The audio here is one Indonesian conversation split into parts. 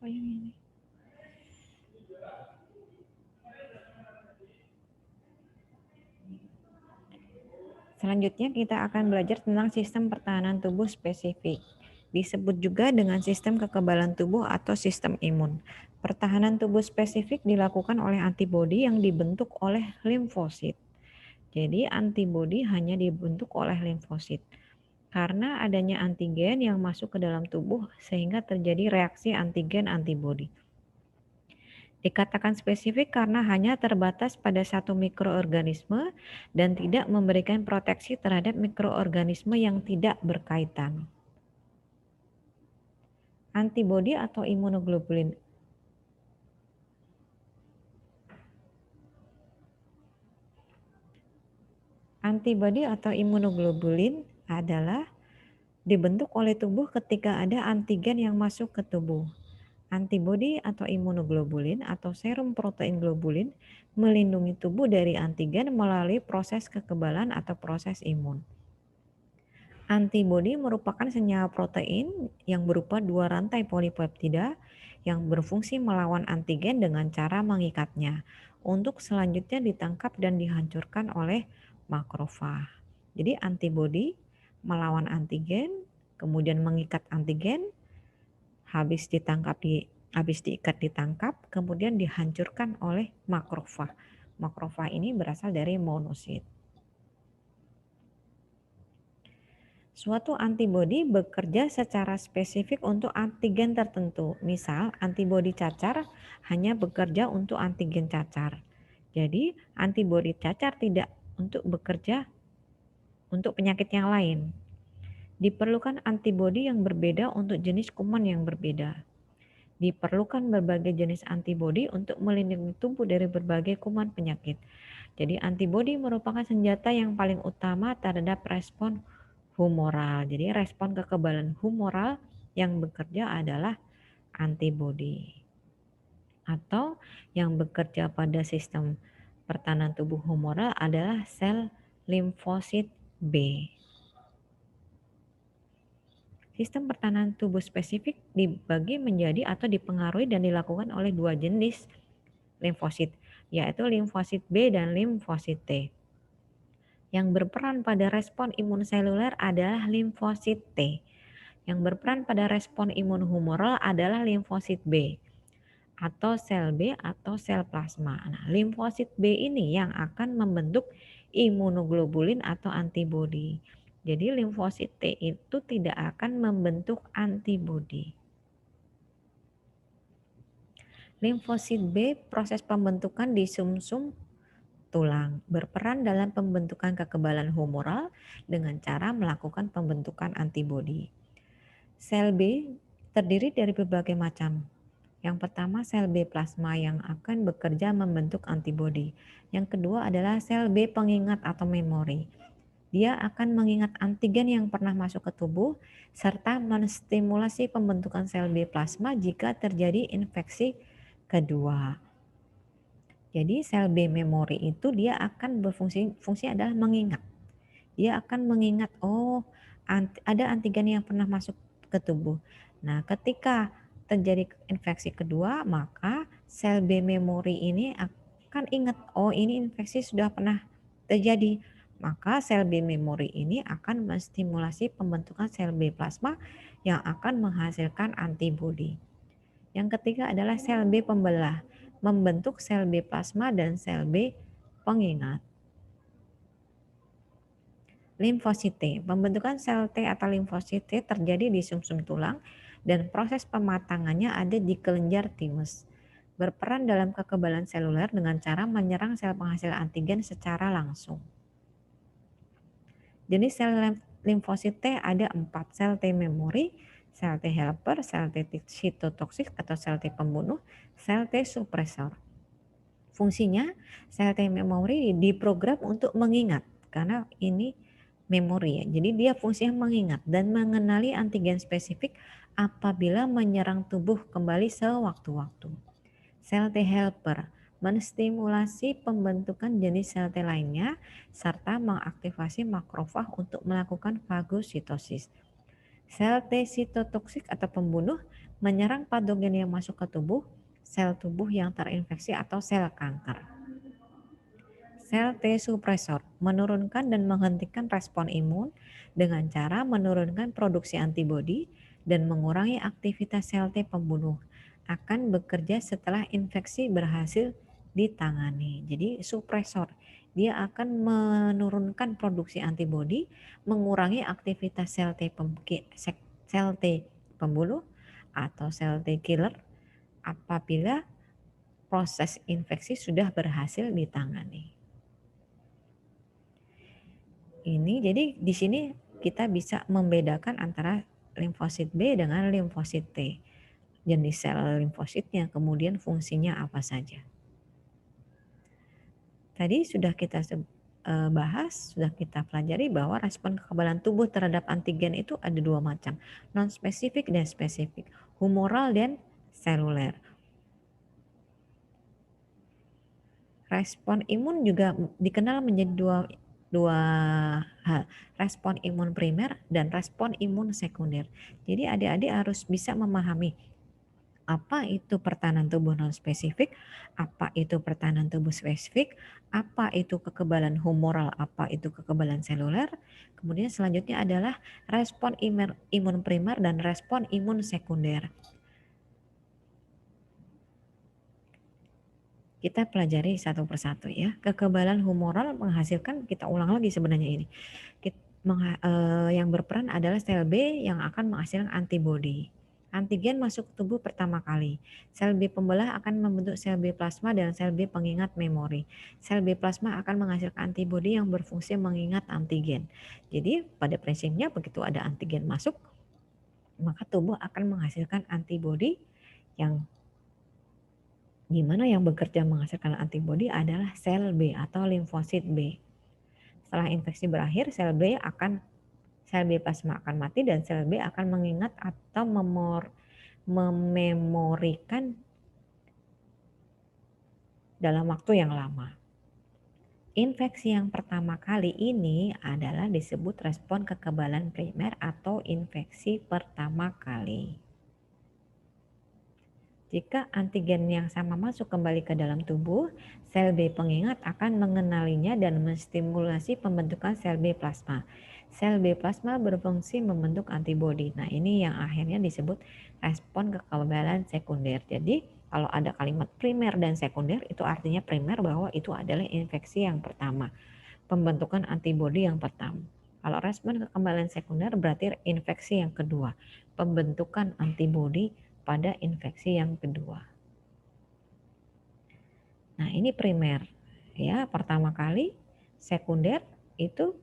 Oh, yang ini. Selanjutnya kita akan belajar tentang sistem pertahanan tubuh spesifik. Disebut juga dengan sistem kekebalan tubuh atau sistem imun. Pertahanan tubuh spesifik dilakukan oleh antibodi yang dibentuk oleh limfosit. Jadi antibodi hanya dibentuk oleh limfosit. Karena adanya antigen yang masuk ke dalam tubuh sehingga terjadi reaksi antigen antibodi. Dikatakan spesifik karena hanya terbatas pada satu mikroorganisme dan tidak memberikan proteksi terhadap mikroorganisme yang tidak berkaitan. Antibodi atau imunoglobulin. Antibodi atau imunoglobulin adalah dibentuk oleh tubuh ketika ada antigen yang masuk ke tubuh. Antibodi atau imunoglobulin atau serum protein globulin melindungi tubuh dari antigen melalui proses kekebalan atau proses imun. Antibodi merupakan senyawa protein yang berupa dua rantai polipeptida yang berfungsi melawan antigen dengan cara mengikatnya untuk selanjutnya ditangkap dan dihancurkan oleh makrofag. Jadi antibodi melawan antigen, kemudian mengikat antigen, habis diikat ditangkap, kemudian dihancurkan oleh makrofag. Makrofag ini berasal dari monosit. Suatu antibodi bekerja secara spesifik untuk antigen tertentu. Misal, antibodi cacar hanya bekerja untuk antigen cacar. Jadi, antibodi cacar tidak untuk bekerja untuk penyakit yang lain. Diperlukan antibodi yang berbeda untuk jenis kuman yang berbeda. Diperlukan berbagai jenis antibodi untuk melindungi tubuh dari berbagai kuman penyakit. Jadi antibodi merupakan senjata yang paling utama terhadap respon humoral. Jadi respon kekebalan humoral yang bekerja adalah antibodi. Atau yang bekerja pada sistem pertahanan tubuh humoral adalah sel limfosit B. Sistem pertahanan tubuh spesifik dibagi menjadi atau dipengaruhi dan dilakukan oleh dua jenis limfosit, yaitu limfosit B dan limfosit T. Yang berperan pada respon imun seluler adalah limfosit T. Yang berperan pada respon imun humoral adalah limfosit B atau sel B atau sel plasma. Nah, limfosit B ini yang akan membentuk imunoglobulin atau antibodi. Jadi limfosit T itu tidak akan membentuk antibodi. Limfosit B proses pembentukan di sumsum tulang, berperan dalam pembentukan kekebalan humoral dengan cara melakukan pembentukan antibodi. Sel B terdiri dari berbagai macam. Yang pertama sel B plasma yang akan bekerja membentuk antibodi. Yang kedua adalah sel B pengingat atau memori. Dia akan mengingat antigen yang pernah masuk ke tubuh serta menstimulasi pembentukan sel B plasma jika terjadi infeksi kedua. Jadi sel B memori itu dia akan fungsi adalah mengingat. Dia akan mengingat ada antigen yang pernah masuk ke tubuh. Nah, ketika terjadi infeksi kedua, maka sel B memori ini akan ingat ini infeksi sudah pernah terjadi. Maka sel B memori ini akan menstimulasi pembentukan sel B plasma yang akan menghasilkan antibodi. Yang ketiga adalah sel B pembelah, membentuk sel B plasma dan sel B pengingat. Limfosit T, pembentukan sel T atau limfosit T terjadi di sumsum tulang dan proses pematangannya ada di kelenjar timus. Berperan dalam kekebalan seluler dengan cara menyerang sel penghasil antigen secara langsung. Jenis sel limfosit T ada 4, sel T memori, sel T helper, sel T sitotoksik atau sel T pembunuh, sel T suppressor. Fungsinya sel T memori diprogram untuk mengingat karena ini memori ya. Jadi dia fungsinya mengingat dan mengenali antigen spesifik apabila menyerang tubuh kembali sewaktu-waktu. Sel T helper menstimulasi pembentukan jenis sel T lainnya serta mengaktifasi makrofag untuk melakukan fagositosis. Sel T sitotoksik atau pembunuh menyerang patogen yang masuk ke tubuh, sel tubuh yang terinfeksi atau sel kanker. Sel T supresor menurunkan dan menghentikan respon imun dengan cara menurunkan produksi antibodi dan mengurangi aktivitas sel T pembunuh. Akan bekerja setelah infeksi berhasil ditangani. Jadi supresor, dia akan menurunkan produksi antibodi, mengurangi aktivitas sel T pembunuh atau sel T killer apabila proses infeksi sudah berhasil ditangani. Ini jadi di sini kita bisa membedakan antara limfosit B dengan limfosit T. Jenis sel limfositnya, kemudian fungsinya apa saja. Tadi sudah kita bahas, sudah kita pelajari bahwa respon kekebalan tubuh terhadap antigen itu ada dua macam, non-spesifik dan spesifik, humoral dan seluler. Respon imun juga dikenal menjadi dua hal, respon imun primer dan respon imun sekunder. Jadi adik-adik harus bisa memahami apa itu pertahanan tubuh non spesifik, apa itu pertahanan tubuh spesifik, apa itu kekebalan humoral, apa itu kekebalan seluler. Kemudian selanjutnya adalah respon imun primer dan respon imun sekunder. Kita pelajari satu persatu ya. Kekebalan humoral menghasilkan, kita ulang lagi sebenarnya ini. Yang berperan adalah sel B yang akan menghasilkan antibodi. Antigen masuk ke tubuh pertama kali. Sel B pembelah akan membentuk sel B plasma dan sel B pengingat memori. Sel B plasma akan menghasilkan antibodi yang berfungsi mengingat antigen. Jadi pada prinsipnya begitu ada antigen masuk, maka tubuh akan menghasilkan antibodi yang yang bekerja menghasilkan antibodi adalah sel B atau limfosit B. Setelah infeksi berakhir, sel B plasma akan mati dan sel B akan mengingat atau mememorikan dalam waktu yang lama. Infeksi yang pertama kali ini adalah disebut respon kekebalan primer atau infeksi pertama kali. Jika antigen yang sama masuk kembali ke dalam tubuh, sel B pengingat akan mengenalinya dan menstimulasi pembentukan sel B plasma. Sel B plasma berfungsi membentuk antibodi. Nah, ini yang akhirnya disebut respon kekebalan sekunder. Jadi, kalau ada kalimat primer dan sekunder, itu artinya primer bahwa itu adalah infeksi yang pertama, pembentukan antibodi yang pertama. Kalau respon kekebalan sekunder berarti infeksi yang kedua, pembentukan antibodi pada infeksi yang kedua. Nah, ini primer ya, pertama kali. Sekunder itu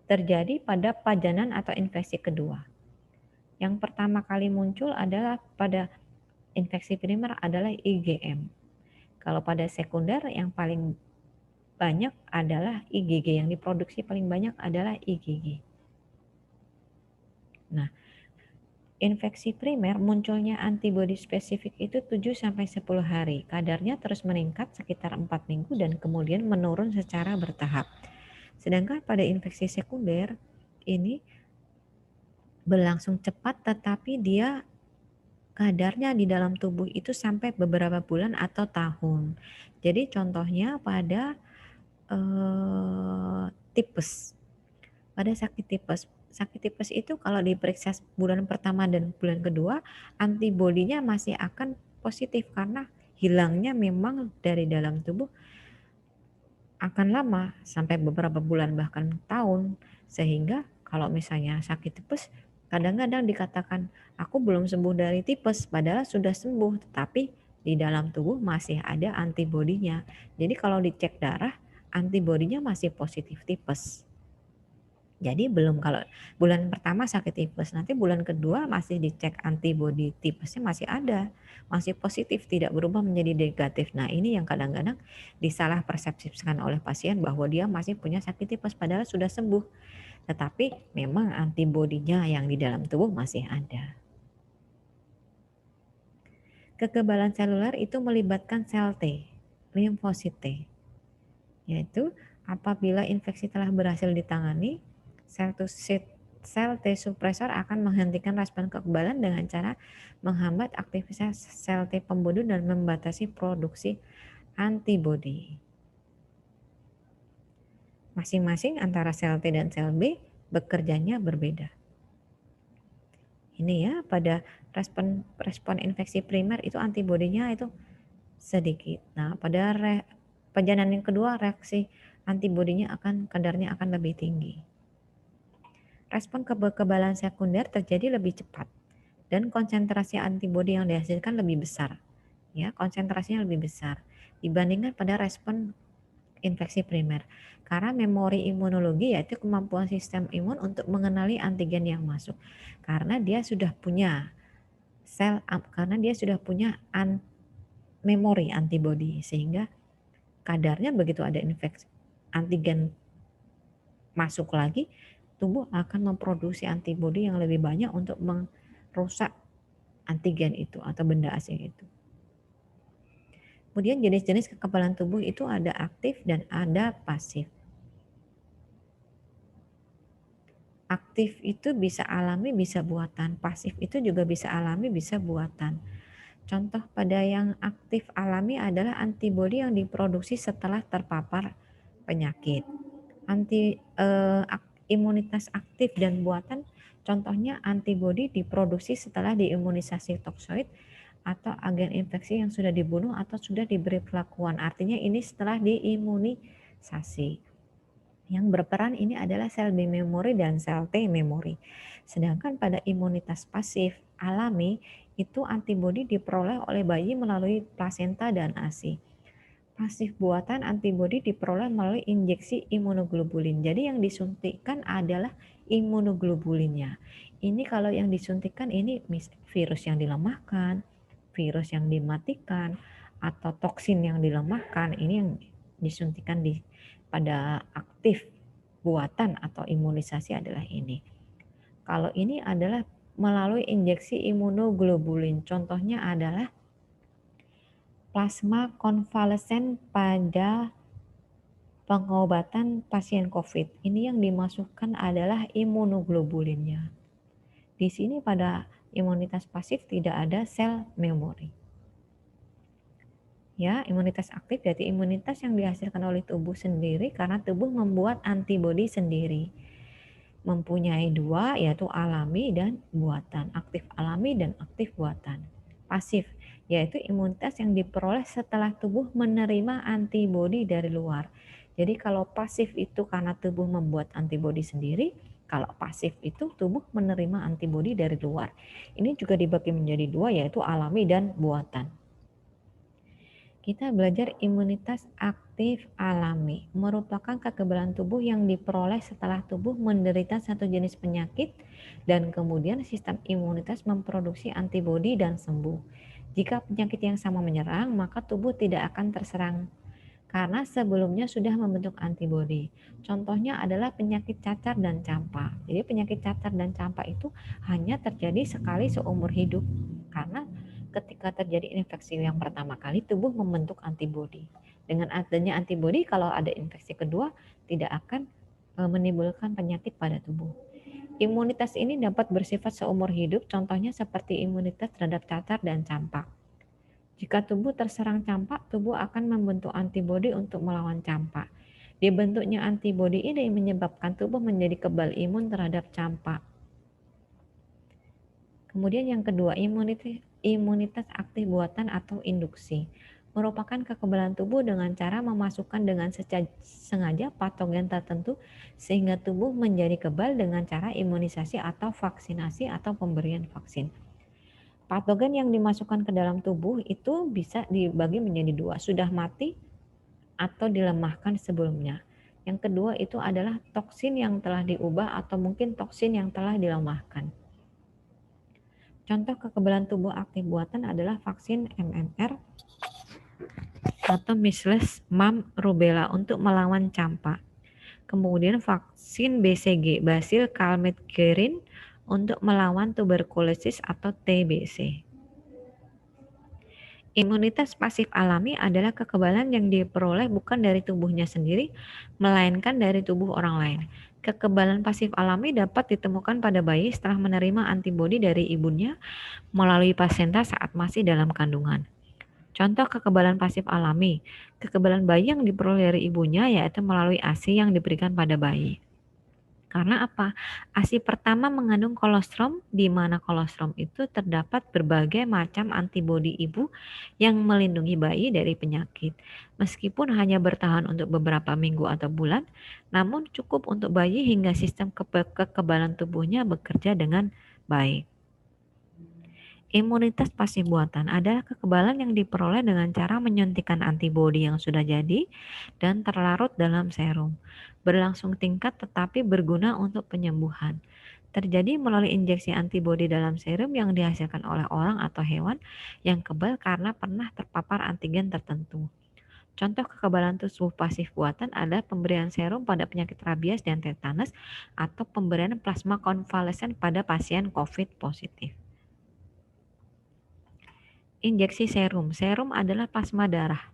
terjadi pada pajanan atau infeksi kedua. Yang pertama kali muncul adalah pada infeksi primer adalah IgM. Kalau pada sekunder yang paling banyak adalah IgG, yang diproduksi paling banyak adalah IgG. Nah, infeksi primer munculnya antibodi spesifik itu 7-10 hari. Kadarnya terus meningkat sekitar 4 minggu dan kemudian menurun secara bertahap. Sedangkan pada infeksi sekunder ini berlangsung cepat, tetapi dia kadarnya di dalam tubuh itu sampai beberapa bulan atau tahun. Jadi contohnya pada tipes. Pada sakit tipes itu kalau diperiksa bulan pertama dan bulan kedua, antibodinya masih akan positif karena hilangnya memang dari dalam tubuh akan lama sampai beberapa bulan bahkan tahun. Sehingga kalau misalnya sakit tipes, kadang-kadang dikatakan aku belum sembuh dari tipes, padahal sudah sembuh, tetapi di dalam tubuh masih ada antibodinya. Jadi kalau dicek darah, antibodinya masih positif tipes. Jadi belum, kalau bulan pertama sakit tipes, nanti bulan kedua masih dicek antibodi tipesnya masih ada, masih positif, tidak berubah menjadi negatif. Nah, ini yang kadang-kadang disalah persepsikan oleh pasien bahwa dia masih punya sakit tipes padahal sudah sembuh. Tetapi memang antibodinya yang di dalam tubuh masih ada. Kekebalan seluler itu melibatkan sel T, limfosit T. Yaitu apabila infeksi telah berhasil ditangani, sel T suppressor akan menghentikan respon kekebalan dengan cara menghambat aktivitas sel T pembunuh dan membatasi produksi antibodi. Masing-masing antara sel T dan sel B bekerjanya berbeda. Ini ya, pada respon infeksi primer itu antibodinya itu sedikit. Nah, pada perjalanan yang kedua reaksi antibodinya kadarnya akan lebih tinggi. Respon kekebalan sekunder terjadi lebih cepat dan konsentrasi antibodi yang dihasilkan lebih besar. Ya, konsentrasinya lebih besar dibandingkan pada respon infeksi primer. Karena memori imunologi yaitu kemampuan sistem imun untuk mengenali antigen yang masuk. Karena dia sudah punya memori antibodi, sehingga kadarnya begitu ada infeksi antigen masuk lagi, tubuh akan memproduksi antibodi yang lebih banyak untuk merusak antigen itu atau benda asing itu. Kemudian jenis-jenis kekebalan tubuh itu ada aktif dan ada pasif. Aktif itu bisa alami, bisa buatan. Pasif itu juga bisa alami, bisa buatan. Contoh pada yang aktif alami adalah antibodi yang diproduksi setelah terpapar penyakit. Imunitas aktif dan buatan, contohnya antibodi diproduksi setelah diimunisasi toksoid atau agen infeksi yang sudah dibunuh atau sudah diberi perlakuan. Artinya ini setelah diimunisasi. Yang berperan ini adalah sel B memori dan sel T memori. Sedangkan pada imunitas pasif alami itu antibodi diperoleh oleh bayi melalui plasenta dan ASI. Pasif buatan antibodi diperoleh melalui injeksi imunoglobulin. Jadi yang disuntikkan adalah imunoglobulinnya. Ini kalau yang disuntikkan ini virus yang dilemahkan, virus yang dimatikan, atau toksin yang dilemahkan, ini yang disuntikan pada aktif buatan atau imunisasi adalah ini. Kalau ini adalah melalui injeksi imunoglobulin, contohnya adalah plasma konvalesen pada pengobatan pasien COVID. Ini yang dimasukkan adalah imunoglobulinnya. Di sini pada imunitas pasif tidak ada sel memori. Ya, imunitas aktif berarti imunitas yang dihasilkan oleh tubuh sendiri karena tubuh membuat antibodi sendiri. Mempunyai dua, yaitu alami dan buatan. Aktif alami dan aktif buatan. Pasif, yaitu imunitas yang diperoleh setelah tubuh menerima antibodi dari luar. Jadi kalau pasif itu karena tubuh membuat antibodi sendiri, kalau pasif itu tubuh menerima antibodi dari luar. Ini juga dibagi menjadi dua, yaitu alami dan buatan. Kita belajar imunitas aktif alami, merupakan kekebalan tubuh yang diperoleh setelah tubuh menderita satu jenis penyakit dan kemudian sistem imunitas memproduksi antibodi dan sembuh. Jika penyakit yang sama menyerang, maka tubuh tidak akan terserang karena sebelumnya sudah membentuk antibodi. Contohnya adalah penyakit cacar dan campak. Jadi penyakit cacar dan campak itu hanya terjadi sekali seumur hidup karena ketika terjadi infeksi yang pertama kali tubuh membentuk antibodi. Dengan adanya antibodi kalau ada infeksi kedua tidak akan menimbulkan penyakit pada tubuh. Imunitas ini dapat bersifat seumur hidup, contohnya seperti imunitas terhadap cacar dan campak. Jika tubuh terserang campak, tubuh akan membentuk antibodi untuk melawan campak. Dibentuknya antibodi ini menyebabkan tubuh menjadi kebal imun terhadap campak. Kemudian yang kedua, imunitas aktif buatan atau induksi. Merupakan kekebalan tubuh dengan cara memasukkan dengan sengaja patogen tertentu sehingga tubuh menjadi kebal dengan cara imunisasi atau vaksinasi atau pemberian vaksin. Patogen yang dimasukkan ke dalam tubuh itu bisa dibagi menjadi dua, sudah mati atau dilemahkan sebelumnya. Yang kedua itu adalah toksin yang telah diubah atau mungkin toksin yang telah dilemahkan. Contoh kekebalan tubuh aktif buatan adalah vaksin MMR atau measles, mumps, rubella untuk melawan campak. Kemudian vaksin BCG, Bacillus Calmette-Guerin untuk melawan tuberkulosis atau TBC. Imunitas pasif alami adalah kekebalan yang diperoleh bukan dari tubuhnya sendiri, melainkan dari tubuh orang lain. Kekebalan pasif alami dapat ditemukan pada bayi setelah menerima antibodi dari ibunya melalui plasenta saat masih dalam kandungan. Contoh kekebalan pasif alami, kekebalan bayi yang diperoleh dari ibunya yaitu melalui ASI yang diberikan pada bayi. Karena apa? ASI pertama mengandung kolostrum, di mana kolostrum itu terdapat berbagai macam antibodi ibu yang melindungi bayi dari penyakit. Meskipun hanya bertahan untuk beberapa minggu atau bulan, namun cukup untuk bayi hingga sistem kekebalan tubuhnya bekerja dengan baik. Imunitas pasif buatan adalah kekebalan yang diperoleh dengan cara menyuntikkan antibodi yang sudah jadi dan terlarut dalam serum. Berlangsung tingkat tetapi berguna untuk penyembuhan. Terjadi melalui injeksi antibodi dalam serum yang dihasilkan oleh orang atau hewan yang kebal karena pernah terpapar antigen tertentu. Contoh kekebalan tubuh pasif buatan adalah pemberian serum pada penyakit rabies dan tetanus atau pemberian plasma konvalesen pada pasien COVID positif. Injeksi serum. Serum adalah plasma darah.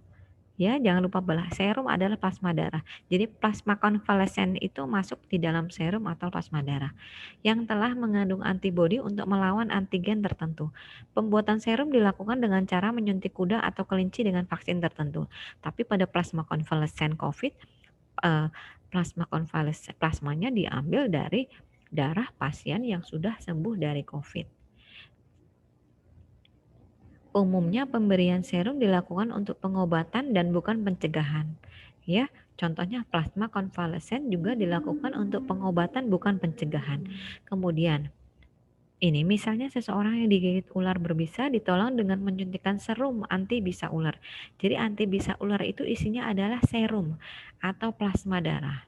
Ya, jangan lupa belah. Serum adalah plasma darah. Jadi plasma konvalesen itu masuk di dalam serum atau plasma darah yang telah mengandung antibodi untuk melawan antigen tertentu. Pembuatan serum dilakukan dengan cara menyuntik kuda atau kelinci dengan vaksin tertentu. Tapi pada plasma konvalesen COVID, plasmanya diambil dari darah pasien yang sudah sembuh dari COVID. Umumnya pemberian serum dilakukan untuk pengobatan dan bukan pencegahan. Ya, contohnya plasma konvalesen juga dilakukan untuk pengobatan bukan pencegahan. Kemudian, ini misalnya seseorang yang digigit ular berbisa ditolong dengan menyuntikkan serum anti bisa ular. Jadi anti bisa ular itu isinya adalah serum atau plasma darah.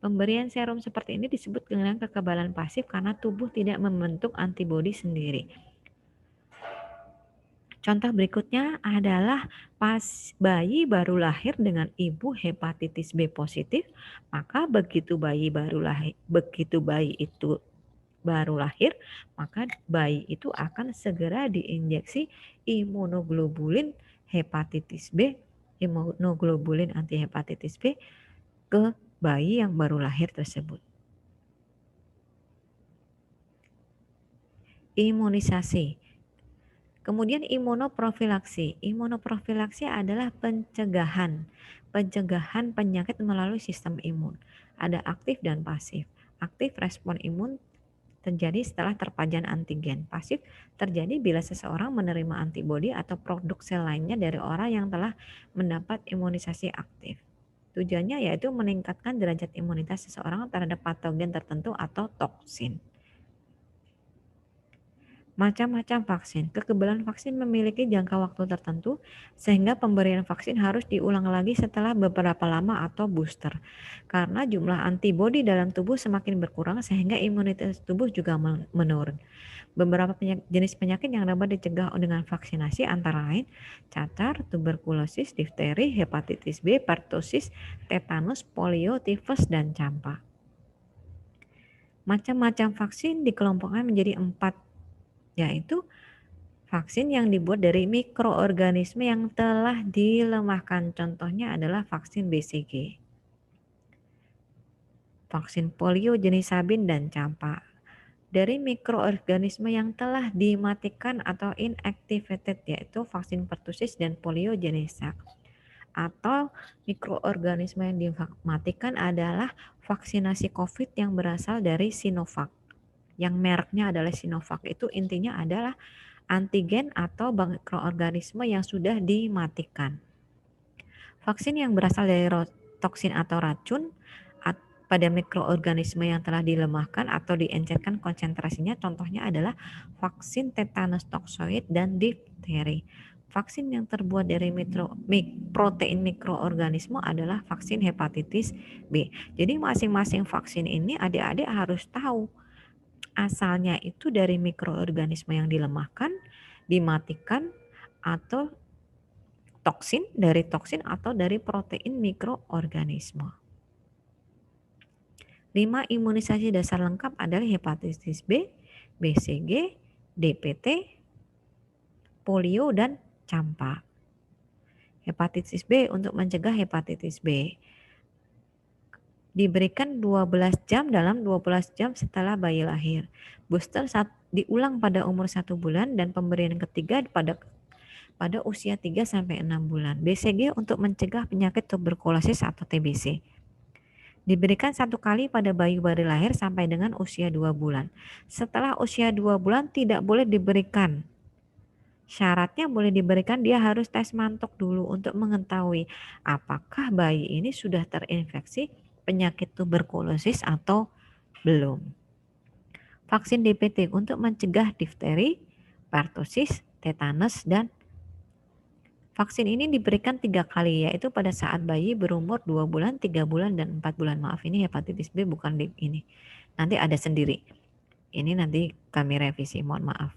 Pemberian serum seperti ini disebut dengan kekebalan pasif karena tubuh tidak membentuk antibodi sendiri. Contoh berikutnya adalah pas bayi baru lahir dengan ibu hepatitis B positif, maka begitu bayi itu baru lahir, maka bayi itu akan segera diinjeksi imunoglobulin hepatitis B, imunoglobulin anti hepatitis B ke bayi yang baru lahir tersebut. Imunisasi. Kemudian imunoprofilaksi. Imunoprofilaksi adalah pencegahan penyakit melalui sistem imun. Ada aktif dan pasif. Aktif respon imun terjadi setelah terpajan antigen. Pasif terjadi bila seseorang menerima antibodi atau produk sel lainnya dari orang yang telah mendapat imunisasi aktif. Tujuannya yaitu meningkatkan derajat imunitas seseorang terhadap patogen tertentu atau toksin. Macam-macam vaksin. Kekebalan vaksin memiliki jangka waktu tertentu sehingga pemberian vaksin harus diulang lagi setelah beberapa lama atau booster. Karena jumlah antibodi dalam tubuh semakin berkurang sehingga imunitas tubuh juga menurun. Beberapa jenis penyakit yang dapat dicegah dengan vaksinasi antara lain cacar, tuberkulosis, difteri, hepatitis B, pertusis, tetanus, polio, tifus, dan campak. Macam-macam vaksin dikelompokkan menjadi 4, yaitu vaksin yang dibuat dari mikroorganisme yang telah dilemahkan. Contohnya adalah vaksin BCG. Vaksin polio jenis sabin dan campak. Dari mikroorganisme yang telah dimatikan atau inactivated, yaitu vaksin pertusis dan polio jenis SARS. Atau mikroorganisme yang dimatikan adalah vaksinasi COVID yang berasal dari Sinovac. Yang mereknya adalah Sinovac, itu intinya adalah antigen atau mikroorganisme yang sudah dimatikan. Vaksin yang berasal dari toksin atau racun pada mikroorganisme yang telah dilemahkan atau diencerkan konsentrasinya, contohnya adalah vaksin tetanus toksoid dan difteri. Vaksin yang terbuat dari protein mikroorganisme adalah vaksin hepatitis B. Jadi masing-masing vaksin ini adik-adik harus tahu asalnya itu dari mikroorganisme yang dilemahkan, dimatikan, atau dari toksin atau dari protein mikroorganisme. 5 imunisasi dasar lengkap adalah hepatitis B, BCG, DPT, polio, dan campak. Hepatitis B untuk mencegah hepatitis B. Diberikan 12 jam dalam 12 jam setelah bayi lahir. Booster diulang pada umur 1 bulan dan pemberian ketiga pada usia 3 sampai 6 bulan. BCG untuk mencegah penyakit tuberkulosis atau TBC. Diberikan 1 kali pada bayi baru lahir sampai dengan usia 2 bulan. Setelah usia 2 bulan tidak boleh diberikan. Syaratnya boleh diberikan, dia harus tes mantok dulu untuk mengetahui apakah bayi ini sudah terinfeksi penyakit tuberkulosis atau belum. Vaksin DPT untuk mencegah difteri, pertusis, tetanus, dan vaksin ini diberikan 3 kali, yaitu pada saat bayi berumur 2 bulan, 3 bulan, dan 4 bulan. Maaf, ini hepatitis B bukan ini. Nanti ada sendiri. Ini nanti kami revisi, mohon maaf.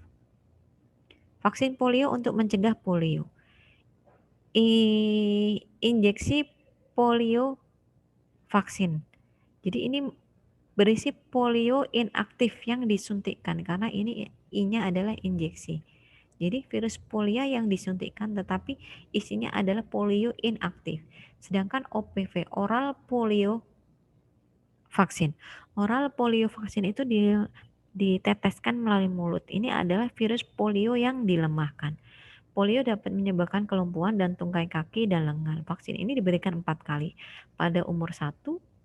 Vaksin polio untuk mencegah polio. Injeksi polio vaksin. Jadi ini berisi polio inaktif yang disuntikkan karena ini I-nya adalah injeksi. Jadi virus polio yang disuntikkan tetapi isinya adalah polio inaktif. Sedangkan OPV, oral polio vaksin. Oral polio vaksin itu diteteskan melalui mulut. Ini adalah virus polio yang dilemahkan. Polio dapat menyebabkan kelumpuhan dan tungkai kaki dan lengan. Vaksin ini diberikan 4 kali pada umur 1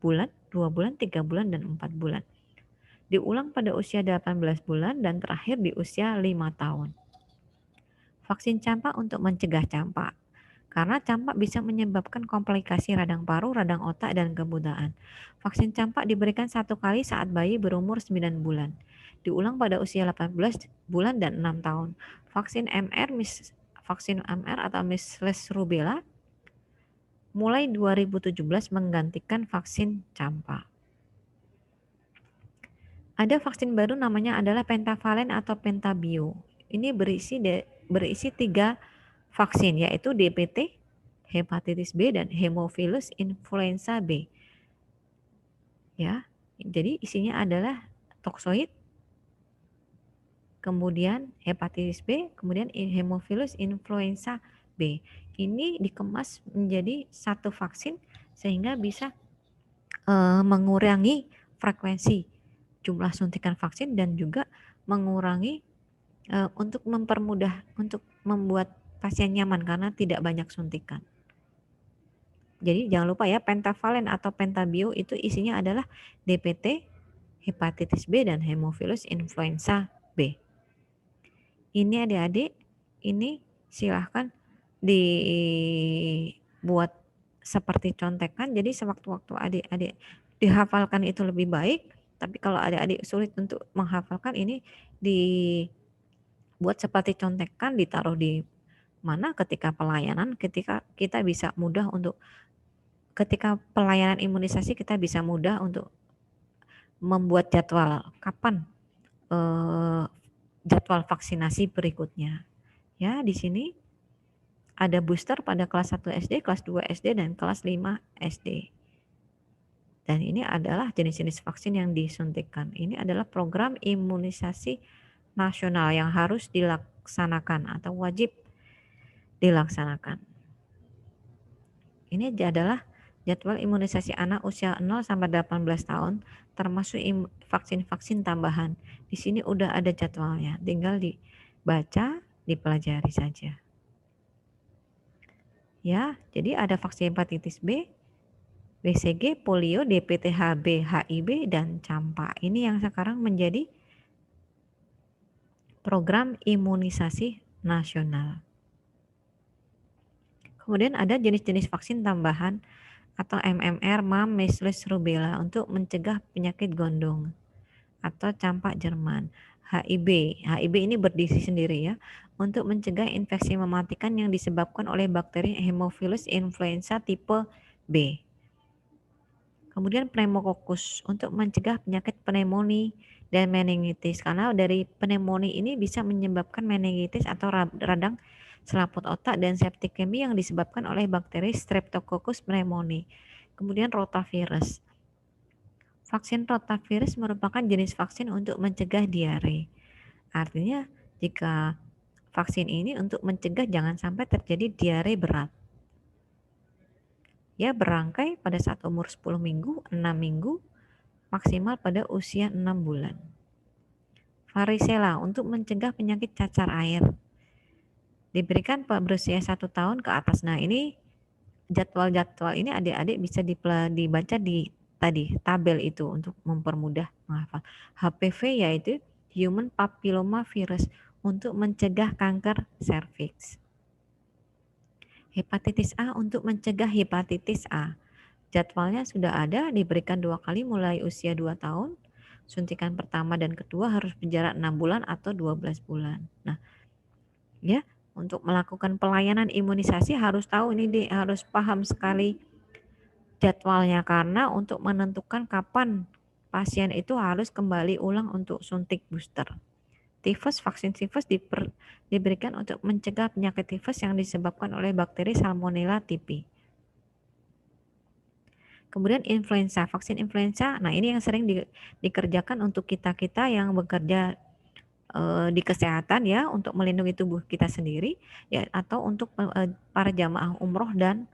bulan, 2 bulan, 3 bulan, dan 4 bulan. Diulang pada usia 18 bulan dan terakhir di usia 5 tahun. Vaksin campak untuk mencegah campak. Karena campak bisa menyebabkan komplikasi radang paru, radang otak, dan kebutaan. Vaksin campak diberikan 1 kali saat bayi berumur 9 bulan. Diulang pada usia 18 bulan dan 6 tahun. Vaksin MR atau measles rubella mulai 2017 menggantikan vaksin campak. Ada vaksin baru namanya adalah pentavalen atau pentabio. Ini berisi 3 vaksin, yaitu DPT, hepatitis B, dan hemophilus influenza B. Ya, jadi isinya adalah toksoid, kemudian hepatitis B, kemudian hemophilus influenza B. Ini dikemas menjadi 1 vaksin sehingga bisa mengurangi frekuensi jumlah suntikan vaksin dan juga mengurangi untuk mempermudah untuk membuat pasien nyaman karena tidak banyak suntikan. Jadi jangan lupa ya, pentavalen atau pentabio itu isinya adalah DPT, hepatitis B, dan hemophilus influenza B. Ini adik-adik, ini silahkan dibuat seperti contekan. Jadi sewaktu-waktu adik-adik dihafalkan itu lebih baik. Tapi kalau adik-adik sulit untuk menghafalkan, ini dibuat seperti contekan, ditaruh di mana ketika pelayanan, ketika kita bisa mudah untuk ketika pelayanan imunisasi kita bisa mudah untuk membuat jadwal kapan jadwal vaksinasi berikutnya. Ya, di sini ada booster pada kelas 1 SD, kelas 2 SD, dan kelas 5 SD. Dan ini adalah jenis-jenis vaksin yang disuntikan. Ini adalah program imunisasi nasional yang harus dilaksanakan atau wajib dilaksanakan. Ini adalah jadwal imunisasi anak usia 0 sampai 18 tahun termasuk vaksin-vaksin tambahan. Di sini udah ada jadwalnya, tinggal dibaca, dipelajari saja. Ya, jadi ada vaksin hepatitis B, BCG, polio, DPT, HB, HIV, dan campak. Ini yang sekarang menjadi program imunisasi nasional. Kemudian ada jenis-jenis vaksin tambahan atau MMR, MAM, measles, rubella untuk mencegah penyakit gondong atau campak Jerman. HIV ini berdiri sendiri ya, untuk mencegah infeksi mematikan yang disebabkan oleh bakteri Haemophilus influenza tipe B. Kemudian pneumococcus untuk mencegah penyakit pneumonia dan meningitis, karena dari pneumonia ini bisa menyebabkan meningitis atau radang selaput otak dan septikemi yang disebabkan oleh bakteri Streptococcus pneumoniae. Kemudian rotavirus. Vaksin rotavirus merupakan jenis vaksin untuk mencegah diare. Artinya jika vaksin ini untuk mencegah jangan sampai terjadi diare berat. Ya, berangkai pada saat umur 10 minggu, 6 minggu, maksimal pada usia 6 bulan. Varicella untuk mencegah penyakit cacar air. Diberikan berusia 1 tahun ke atas. Nah, ini jadwal-jadwal ini adik-adik bisa dibaca di tadi tabel itu untuk mempermudah menghafal. HPV yaitu Human Papilloma Virus untuk mencegah kanker serviks. Hepatitis A untuk mencegah hepatitis A. Jadwalnya sudah ada, diberikan 2 kali mulai usia 2 tahun. Suntikan pertama dan kedua harus berjarak 6 bulan atau 12 bulan. Nah, ya, untuk melakukan pelayanan imunisasi harus tahu ini harus paham sekali jadwalnya, karena untuk menentukan kapan pasien itu harus kembali ulang untuk suntik booster. Vaksin tifus diberikan untuk mencegah penyakit tifus yang disebabkan oleh bakteri Salmonella typhi. Kemudian influenza, vaksin influenza. Nah, ini yang sering dikerjakan untuk kita-kita yang bekerja di kesehatan ya, untuk melindungi tubuh kita sendiri ya, atau untuk para jamaah umroh dan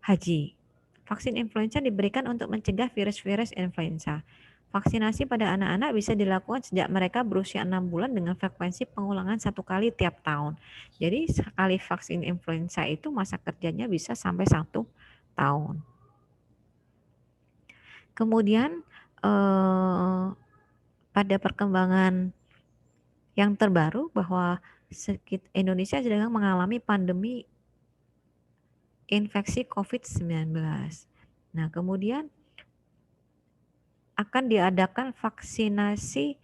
haji. Vaksin influenza diberikan untuk mencegah virus-virus influenza. Vaksinasi pada anak-anak bisa dilakukan sejak mereka berusia 6 bulan dengan frekuensi pengulangan 1 kali tiap tahun. Jadi sekali vaksin influenza itu masa kerjanya bisa sampai 1 tahun. Kemudian pada perkembangan yang terbaru bahwa Indonesia sedang mengalami pandemi infeksi COVID-19. Nah, kemudian akan diadakan vaksinasi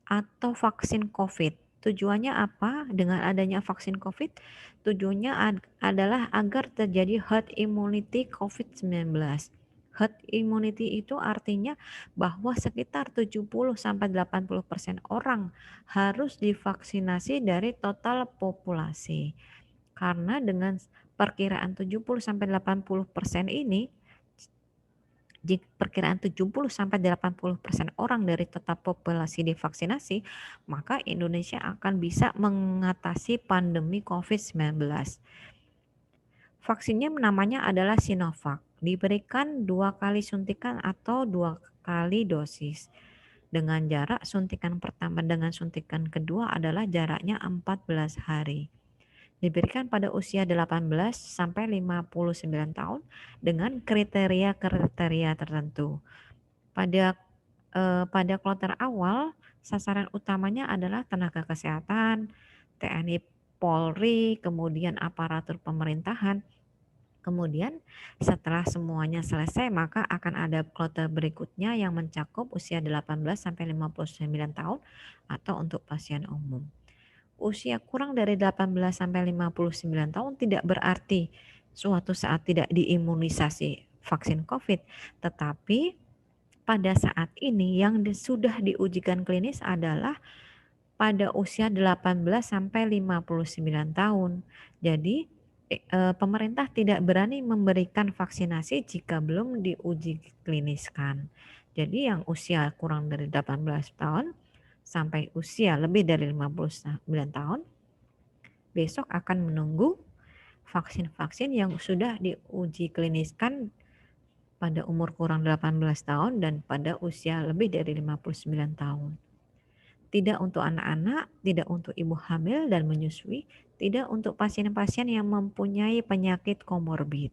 atau vaksin COVID. Tujuannya apa dengan adanya vaksin COVID? Tujuannya adalah agar terjadi herd immunity COVID-19. Herd immunity itu artinya bahwa sekitar 70-80% orang harus divaksinasi dari total populasi. Karena dengan perkiraan 70-80% ini, jika perkiraan 70-80% orang dari total populasi divaksinasi, maka Indonesia akan bisa mengatasi pandemi COVID-19. Vaksinnya namanya adalah Sinovac. Diberikan 2 kali suntikan atau 2 kali dosis. Dengan jarak suntikan pertama dengan suntikan kedua adalah jaraknya 14 hari. Diberikan pada usia 18 sampai 59 tahun dengan kriteria-kriteria tertentu. Pada kloter awal, sasaran utamanya adalah tenaga kesehatan, TNI Polri, kemudian aparatur pemerintahan. Kemudian setelah semuanya selesai, maka akan ada kloter berikutnya yang mencakup usia 18 sampai 59 tahun atau untuk pasien umum. Usia kurang dari 18 sampai 59 tahun tidak berarti suatu saat tidak diimunisasi vaksin COVID, tetapi pada saat ini yang sudah diujikan klinis adalah pada usia 18 sampai 59 tahun. Jadi pemerintah tidak berani memberikan vaksinasi jika belum diuji kliniskan. Jadi yang usia kurang dari 18 tahun sampai usia lebih dari 59 tahun besok akan menunggu vaksin-vaksin yang sudah diuji kliniskan pada umur kurang 18 tahun dan pada usia lebih dari 59 tahun. Tidak untuk anak-anak, tidak untuk ibu hamil dan menyusui, tidak untuk pasien-pasien yang mempunyai penyakit komorbid.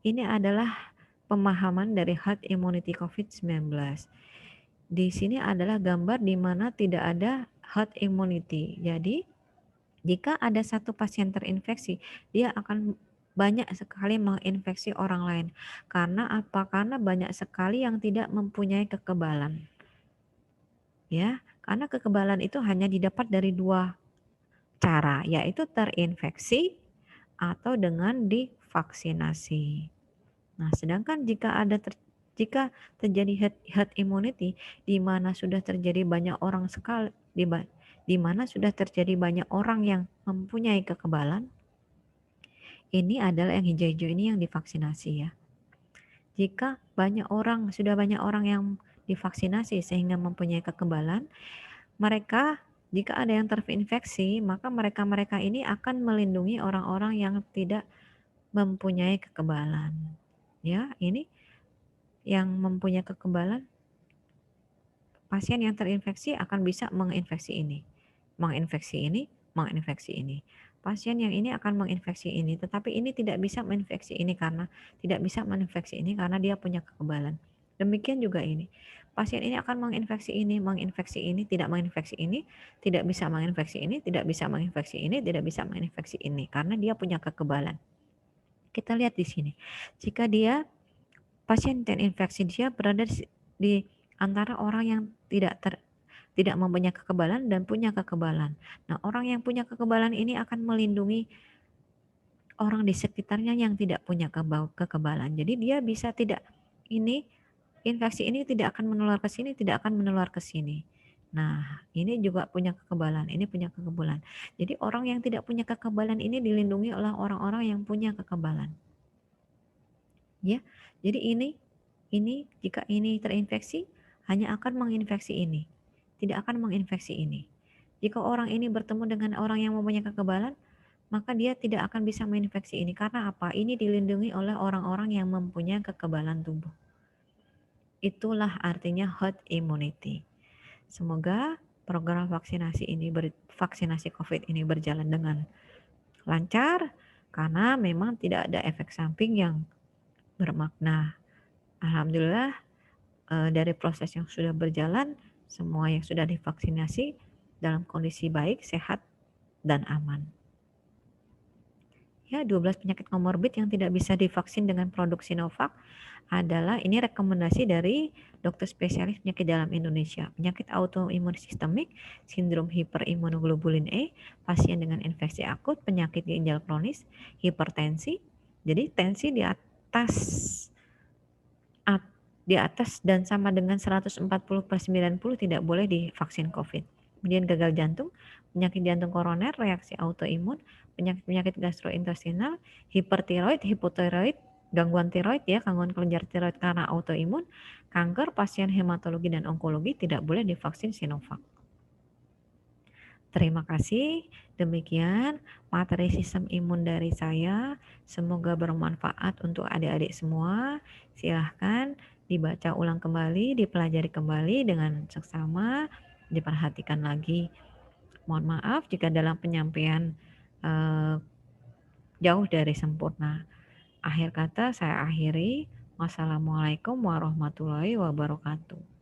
Ini adalah pemahaman dari herd immunity COVID-19. Di sini adalah gambar di mana tidak ada herd immunity. Jadi, jika ada satu pasien terinfeksi, dia akan banyak sekali menginfeksi orang lain. Karena apa? Karena banyak sekali yang tidak mempunyai kekebalan. Ya, karena kekebalan itu hanya didapat dari 2 cara, yaitu terinfeksi atau dengan divaksinasi. Nah, sedangkan jika terjadi herd immunity di mana sudah terjadi banyak orang sekali di mana sudah terjadi banyak orang yang mempunyai kekebalan, ini adalah yang hijau-hijau ini yang divaksinasi ya. Jika sudah banyak orang yang divaksinasi sehingga mempunyai kekebalan, jika ada yang terinfeksi, maka mereka ini akan melindungi orang-orang yang tidak mempunyai kekebalan. Ya, ini yang mempunyai kekebalan, pasien yang terinfeksi akan bisa menginfeksi ini, menginfeksi ini, menginfeksi ini. Pasien yang ini akan menginfeksi ini, tetapi ini tidak bisa menginfeksi ini karena tidak bisa menginfeksi ini karena dia punya kekebalan. Demikian juga ini. Pasien ini akan menginfeksi ini, tidak menginfeksi ini, tidak bisa menginfeksi ini, tidak bisa menginfeksi ini, tidak bisa menginfeksi ini karena dia punya kekebalan. Kita lihat di sini. Jika dia pasien terinfeksi, dia berada di antara orang yang tidak mempunyai kekebalan dan punya kekebalan. Nah, orang yang punya kekebalan ini akan melindungi orang di sekitarnya yang tidak punya kekebalan. Jadi dia bisa tidak, ini infeksi ini tidak akan menular ke sini, tidak akan menular ke sini. Nah, ini juga punya kekebalan, ini punya kekebalan. Jadi orang yang tidak punya kekebalan ini dilindungi oleh orang-orang yang punya kekebalan. Ya. Jadi ini jika ini terinfeksi hanya akan menginfeksi ini, tidak akan menginfeksi ini. Jika orang ini bertemu dengan orang yang mempunyai kekebalan, maka dia tidak akan bisa menginfeksi ini. Karena apa? Ini dilindungi oleh orang-orang yang mempunyai kekebalan tubuh. Itulah artinya herd immunity. Semoga program vaksinasi COVID ini berjalan dengan lancar karena memang tidak ada efek samping yang bermakna. Alhamdulillah dari proses yang sudah berjalan, semua yang sudah divaksinasi dalam kondisi baik, sehat, dan aman. Ya, 12 penyakit komorbid yang tidak bisa divaksin dengan produk Sinovac adalah, ini rekomendasi dari dokter spesialis penyakit dalam Indonesia. Penyakit autoimun sistemik, sindrom hiperimunoglobulin E, pasien dengan infeksi akut, penyakit ginjal kronis, hipertensi. Jadi tensi di atas dan sama dengan 140/90 tidak boleh divaksin COVID. Kemudian gagal jantung, penyakit jantung koroner, reaksi autoimun, penyakit gastrointestinal, hipertiroid, hipotiroid, gangguan tiroid ya, gangguan kelenjar tiroid karena autoimun, kanker, pasien hematologi dan onkologi tidak boleh divaksin Sinovac. Terima kasih. Demikian materi sistem imun dari saya. Semoga bermanfaat untuk adik-adik semua. Silahkan dibaca ulang kembali, dipelajari kembali dengan seksama, diperhatikan lagi. Mohon maaf jika dalam penyampaian jauh dari sempurna. Akhir kata saya akhiri. Wassalamualaikum warahmatullahi wabarakatuh.